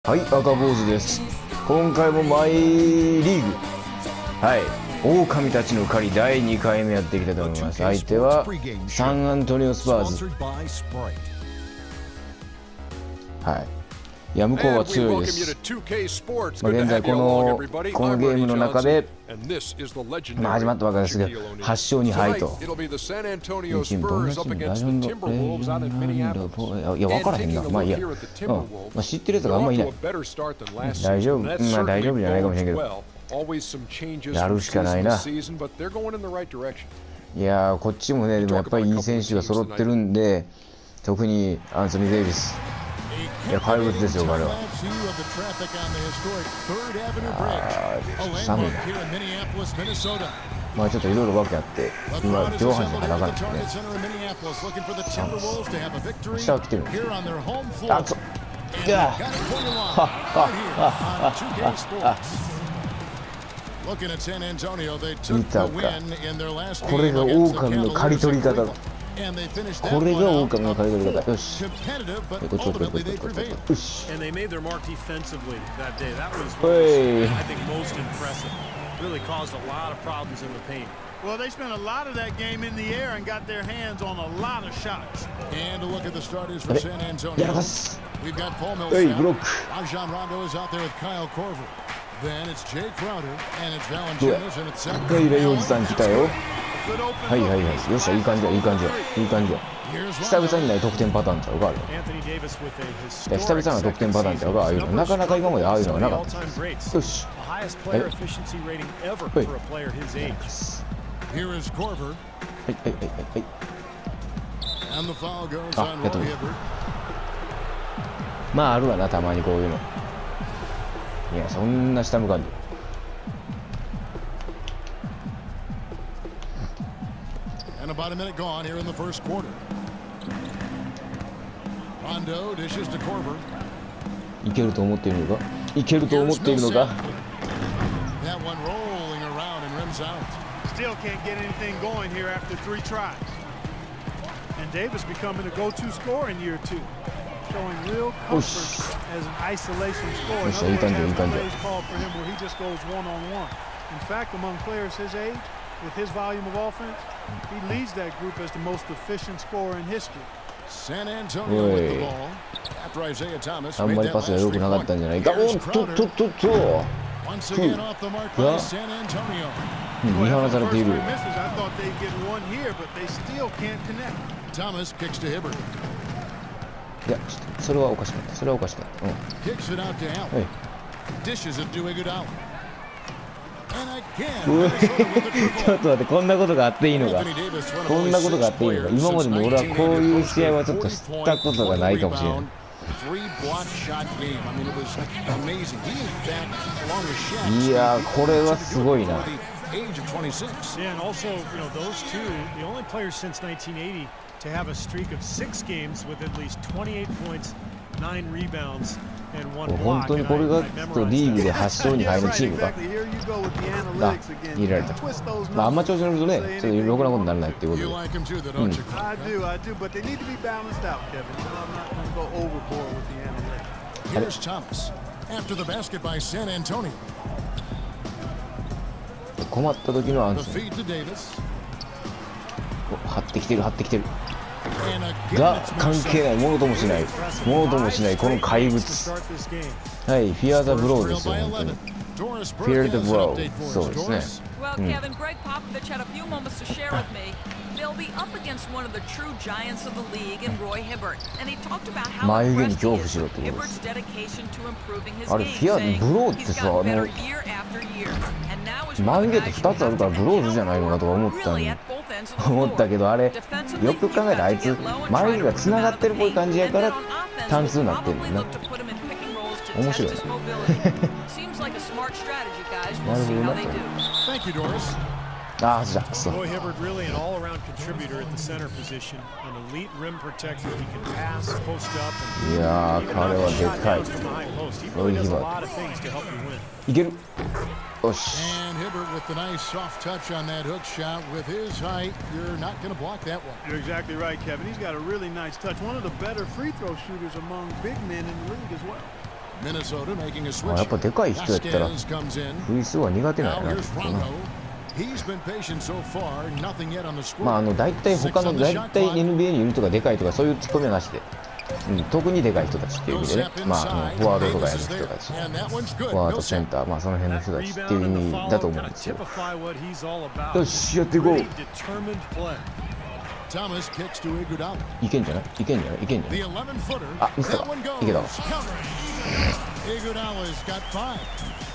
はい、赤坊主です。今回もマイリーグ、はい、狼たちの狩り第2回目やっていきたいと思います。相手はサンアントニオスパーズ。はい、いや向こうは強いです。現在このゲームの中で、始まったばかりですけど8勝2敗と。チームどんなチーム？ラジョンドいや分からへんな。まあいいや、知ってるやつがあんまいない。大丈夫、大丈夫じゃないかもしれんけど、やるしかないな。いやこっちもね、でもやっぱりいい選手が揃ってるんで、特にアンソニー・デイビス、いや怪物ですよ彼は。寒いな。まあちょっといろいろわけあって今上半身が長いんでね。下は来てるんですよ。あっそいや見たか、これが狼の刈り取り方だ。これが狼の刈り取り方。よし。よし。Really caused a lot of problems in the paint. Well, they spent a lot of that game in the air and got their hands on a lot of shots. And to look at the starters for San Antonio, we've got Paul Millsap. Rajon Rondo is out there with Kyle Korver. Then it's Jay Crowder and it's Valanciunas and it's Seth Curry. はいはいはい、よっしゃ、いい感じや、いい感じや、いい感じや。久々にない得点パターンちゃうか、あれ。いや、久々な得点パターンちゃうか、ああいうの。なかなか今までああいうのがなかった。よし。はい。はいはいはいはい。あ、やっとる。まあ、あるわな、たまにこういうの。いや、そんな下向かんで。About a minute gone here in the first quarter. Rondo dishes to Korver. いけると思っているのか？いけると思っているのか？ That one rolling around and rims out. Still can't get anything going here after 3 tries. And Davis becoming a go-to scorer in year 2, showing real comfort as an isolation scorer. In other words, has plays called for him where he just goes one-on-one. In fact, among players his age, with his volume of offense, he leads that group as the most efficient scorer in history. San Antonio with the ball. After Isaiah Thomas made that last 3 Once again off the mark by San Antonio. First 3 misses, I thought they'd get one here, but they still can't connect. Thomas kicks to Hibbert. いや、それはおかしかった。それはおかしかった。Kicks it out to Allen. Dishes it to Iguodala.ちょっと待って、こんなことがあっていいのか。こんなことがあっていいのか。今までも俺はこういう試合はちょっと知ったことがないかもしれない。いやー、これはすごいな。本当にこれがリーグで8勝2敗のチームか。あ、入れられた。まあ、あんま調子乗るとね、ちょっとろくなことにならないっていうことで。困った時のアンソニー。張ってきてる、張ってきてる。が関係ない、ものともしない、ものともしないこの怪物。はい、フィアーザブローですよ、本当に。フィアーザブロー、そうですね。眉毛に恐怖しろってことです。あれ、フィアブローってさ、眉毛って2つあるからブローズじゃないのかとか思ったけど、あれよく考えたらあいつ眉毛がつながってるっぽい感じやから単数になってるんだな。面白いな。なるほどな。ああ、じゃあそう。いやー、彼はでかい。ロイ・ヒバートいける。よし。Hibbert with the nice soft touch on that hook shot. With his height, you're not going to block that one. You're exactly right, Kevin. He's got a really nice touch. One of the better free throw shooters among big men in the league as well. Minnesota making a あ、 switch. やっぱでかい人やったら Vasquez comes in. フリースローは苦手なん Now やな here's きっと Rondo. な。 He's been patient so far. Nothing yet on the score. まあ大体他の大体 NBA にいるとかでかいとかそういうツッコミはなしで、特にでかい人たちっていう意味でね、まあフォワードとかやる人たち、フォワードセンター、まあその辺の人たちっていう意味だと思うんですよ。よし、やっていこう。いけんじゃない？いけんじゃない？いけんじゃない？あ、見せたか？いけたわ。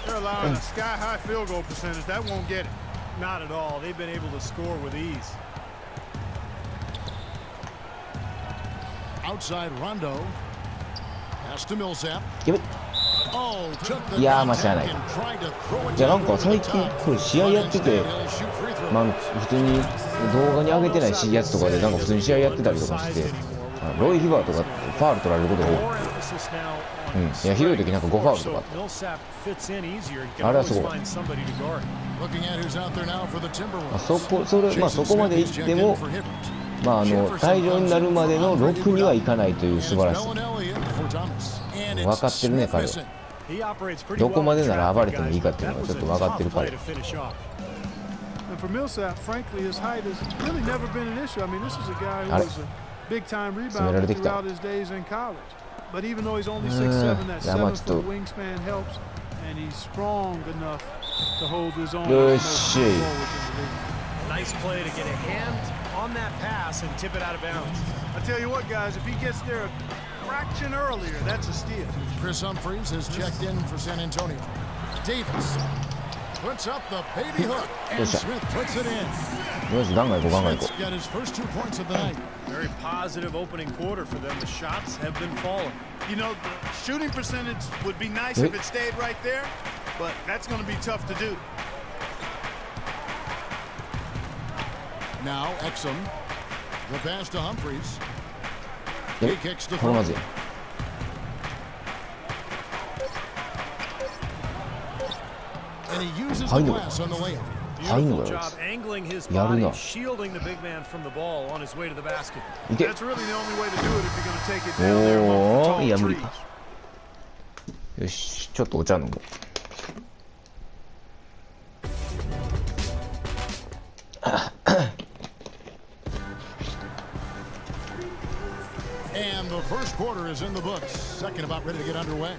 They're allowing a sky-high field goal percentage. That won't get it. Not at all. They've been able to score with ease. Outside Rondo. Pass to Millsap. やべ。 Oh, took the いやー、まあしゃあない。 and tried to throw it じゃあな down んか最近これ試合やってて、まあ普通に動画に上げてないやつとかでなんか普通に試合やってたりとかして、ロイ・ヒバーとかファール取られることが多くて、いやひどい時なんか5ファウルとかあって、あれはすごい。まあそこまで行っても、まあ退場になるまでの6にはいかないという素晴らしさ。分かってるね彼は。どこまでなら暴れてもいいかっていうのがちょっと分かってる彼。And for Millsap, frankly, his height has really never been an issue. I mean, this is a guy who was a big-time rebounder throughout his days in college. But even though he's only 6'7", that 7-foot wingspan helps, and he's strong enough to hold his own. Nice play to get a hand on that pass and tip it out of bounds. I tell you what, guys, if he gets there a fraction earlier, that's a steal. Chris Humphries has checked in for San Antonio. Davis puts up the baby hook, and Smith puts it in. よし、ガンガン行こう、ガンガン行こ Smith's got his first 2 points of the night. Very positive opening quarter for them. The shots have been falling. You know, the shooting percentage would be nice if it stayed right there, but that's going to be tough to do. Now Exum, the pass to Humphries. う。 He kicks the これまずい。 and he uses the glass on the layup. Beautiful job angling his やる body, な。 shielding the big man from the ball on his way to the basket. いけ。 That's really the only way to do it if you're going to take it down there among お the ー、い tall や無理 trees. か。よし、ちょっとお茶飲もう。And the first quarter is in the books. Second about ready to get underway.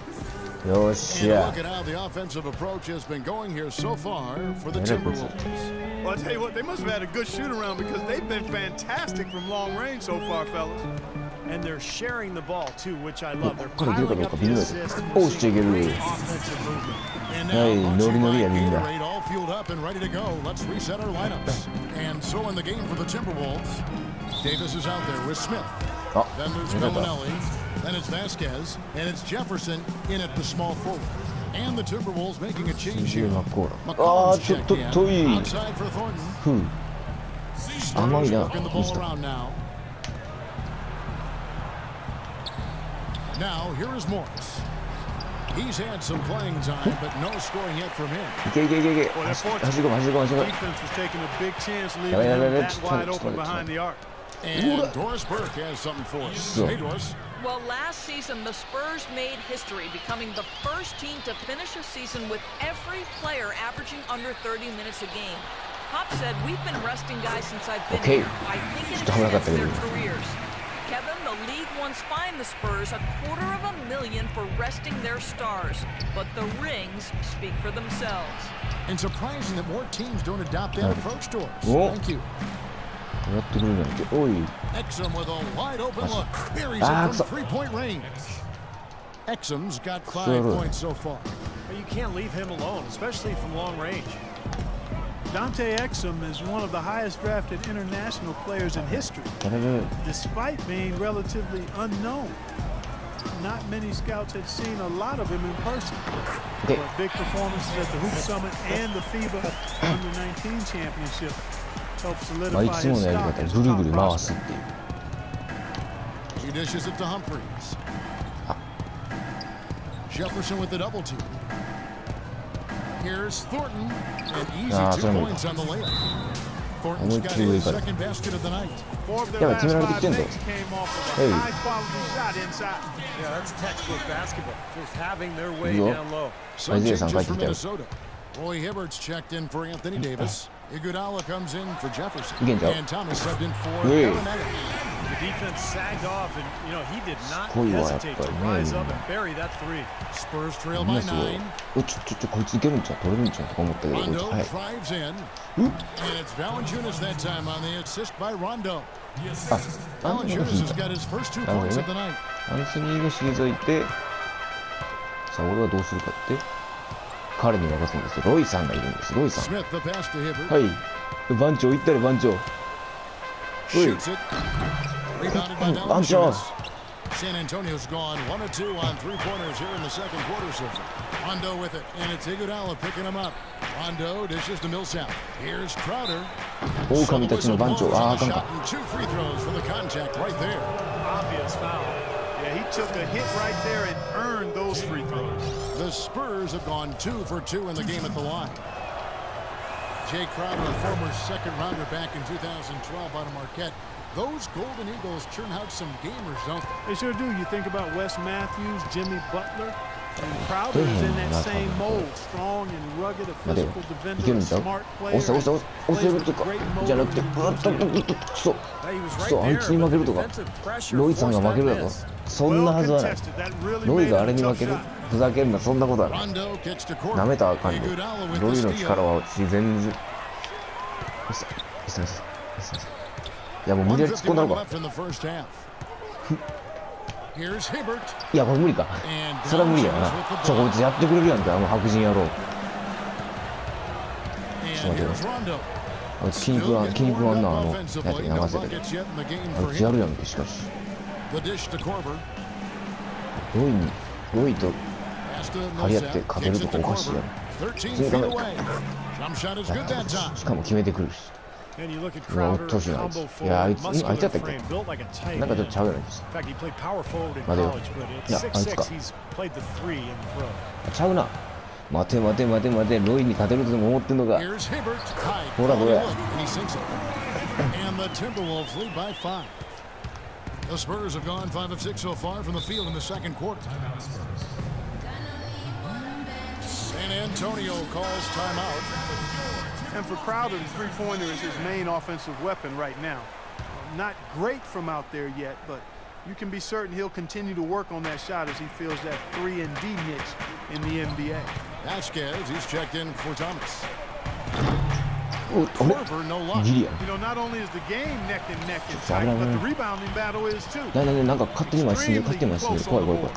よっし And ゃ look。at how the offensive approach has been going here so far for the Timberwolves. Well, I tell you what, they must have had a good shoot around because they've been fantastic from long range so far, fellas. And they're sharing the ball too, which I love. They're これいけるか piling どう up か微 the 妙だ assists. け and ど。 we're おっしゃい seeing ける。 great offensive movement. And Hey, now nori nori ya, Bugsy minna. Gatorade all fueled up and ready to go. Let's reset our lineups. And so in the game for the Timberwolves, Davis is out there with Smith. あ、 Then there's よかった。 Bellinelli. Then it's Vasquez. And it's Jefferson in at the small forward. And the Timberwolves making a change here. マッコーラ。あ McCollum's ー、ちょっ checked と in. 遠い。 Outside for Thornton. ふう。甘いな。 Working the ミ ball スター。 around now. Now here is Morris. He's had some playing time, but no scoring yet from him. いけいけいけいけ。 Well, they're 走 fortunate. り込む走り込む走り込む。 Defense was taking a big chance leaving Yeah, yeah, him yeah, that wide just open hold it, behind the arc. And Doris Burke has something for us. So. Hey, Doris. Well, last season, the Spurs made history, becoming the first team to finish a season with every player averaging under 30 minutes a game. Pop said, we've been resting guys since I've been Okay. here. I think it Stop that, extends their baby. careers. Kevin, the league once fined the Spurs $250,000 for resting their stars. But the rings speak for themselves. And surprising that more teams don't adopt that approach, Doris. Whoa. Thank you. やってくれるなんて。おい。 Exum with a wide open look. Buries Ah, it from three-point range. Exum's got 5 Sure. points so far. But you can't leave him alone, especially from long range. Dante Exum is one of the highest drafted international players in history, やれる。 despite being relatively unknown. Not many scouts had seen a lot of him in person. Okay. But big performances at the Hoop Summit and the FIBA Under-19 Championship helped まあい solidify つも his のやり stock 方 as ぐ a る top ぐる回すっ prospect. ていう。 He dishes it to Humphries. Jefferson with the double team. Here's Thornton. And easy 2 そういうの。 points on the layup. Thornton's got his second basket of the night. Four of their Yeah, but last team another 5 10 though. makes came off of a Hey. high-quality shot inside. Yeah, that's textbook basketball. Just having their way Yo. down low. Some Isaiah changes San for Francisco. Minnesota. Roy Hibbert's checked in for Anthony Davis. Iguodala comes in for Jefferson. Again, Joe. And Thomas subbed in for Hey. Aronetta. The defense sagged off, and he did not こういうのはやっ hesitate ぱり to ね rise up and bury that three. Spurs trail みん by なすごい 9. こいついけるんちゃう取れるんちゃうとか思ったけどこいつ Rondo はい drives in. And it's Valanciunas that time on the assist by Rondo. あアンソニーが Valanciunas 引い has た got his first 2 なるほど points ね of the night. アンソニーが退いてさあ俺はどうするかって彼に任すんですよロイさんがいるんですロイさん Smith the pass to Hibbert. はい番長行ったり番長おい Shoots it. Rebounded by Bancho. Valanciunas. San Antonio's gone 1 of 2 on 3-pointers here in the second quarter so far. Rondo with it, and it's Iguodala picking him up. Rondo dishes to Millsap. Here's Crowder. 狼たちの番長 So the ああ whistle あかん blows か on the shot and 2 free throws for the contact right there. Obvious foul. Yeah, he took a hit right there and earned those free throws. The Spurs have gone 2 for 2 in the game at the line. Jay Crowder, a former second-rounder back in 2012 out of Marquette. Those Golden Eagles churn out some gamers, don't they? They sure do. You think about Wes Matthews, Jimmy Butler, and Crowder is in that same mold. Strong and rugged, a 待てよ physical いける defender, ん a ちゃう smart 押せ player. 押せ押せるっていうか Plays with great じゃなくて motor うわっとクソ He was ク right ソあい there, つに負けると but か defensive pressure ロイさんが forced 負ける that だろ miss. そんなはずはない Well contested. That really ロイ made があ it れ a に tough 負ける shot. ふざけんなそんなことはない Rondo kicks to court. なめたらあかんよ Iguodala with ロイ the の steal. 力は自然にいやもう無理やり突っ込んだの151か left in the first half. Here's Hibbert. いやこれ無理か And それは無理や Valanciunas な with the こ block. いつやってくれるやんか白人野郎 And here's Rondo. あいつ気に食わん Still 気に getting 食わん warmed な up やつ offensively. に No 流せて buckets yet in the game あ for いつや him. るやんけしかし The dish to Korver. ロイと Pass to 張り合って Millsap. 勝てる Kicks と it か to おかしいや Korver. ろ 13 普通に feet 考 away. Jump shot is え good that た time. しかも決めてくるし And you look at うわ Crowder, うっとうしいなあい combo ついやあい forward, つあいつや muscular ったっけ frame, built like a tight なんかちょっ end. とちゃうやないです In fact, he played power forward in 待てよ college, but いや at あいつか 6'6", he's played the three in the pro. ちゃうな待て待て待て待てロイに勝てるとでも思ってんのか Here's Hibbert. High. Hold on, quality hold on. look, and he sinks it. And the Timberwolves lead by 5. The Spurs have gone 5 of 6 so far from the field in the second quarter. San Antonio calls timeout. And for Crowder, the three-pointer is his main offensive weapon right now. Not great from out there yet, but you can be certain he'll continue to work on that shot as he feels that 3 and D niche in the NBA. Vasquez, he's checked in for Thomas. おあれ Korver, no luck. ギリやん You know, not only is the game neck and neck in Sorry, tight, but man. the rebounding battle is too. なんか勝手に前進んでる勝手に前進んでる怖い怖い怖い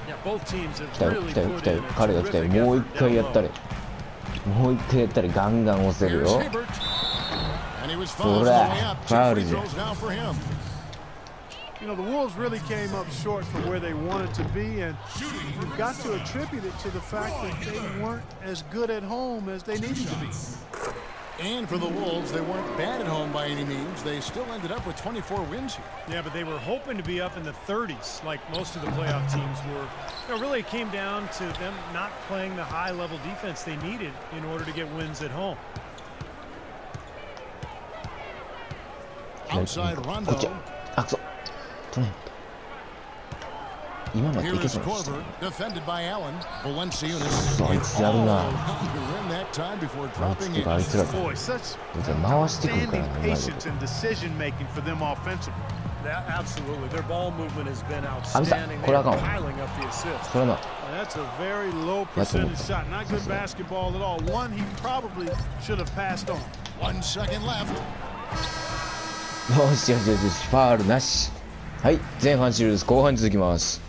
Yeah, both teams have 来たよ really 来たよ put 来た in よ a 彼が来たよ terrific もう effort 一回や down ったれ low. もう一回やったれガンガン押せる Here's よ Hibbert. And he was fouled on the way up. 2 Foul free is it? throws now for him. You know, the Wolves really came up short from where they wanted to be, and you've got to attribute it to the fact that they weren't as good at home as they needed to be. And for the Wolves, they weren't bad at home by any means. They still ended up with 24 wins here. Yeah, but they were hoping to be up in the 30s, like most of the playoff teams were. You know, really, it came down to them not playing the high-level defense they needed in order to get wins at home. Outside こっ Rondo. ちあくそ取れへん今のやっていけ Here's そうなんです Korver, defended by Allen. Valanciunas. あいつやるな To win that time before あいつ dropping と in. かあいつら Boy, such 回してくるから outstanding なうまいこ patience と and decision making for them offensively. Absolutely. Their ball movement has been あ見た outstanding. これあかん They're わ piling up the assists. これな That's a very low percentage shot. Not good basketball at all. One he probably should have passed on. 1 second left. よしよしよしよしファールなしはい前半終了です後半に続きます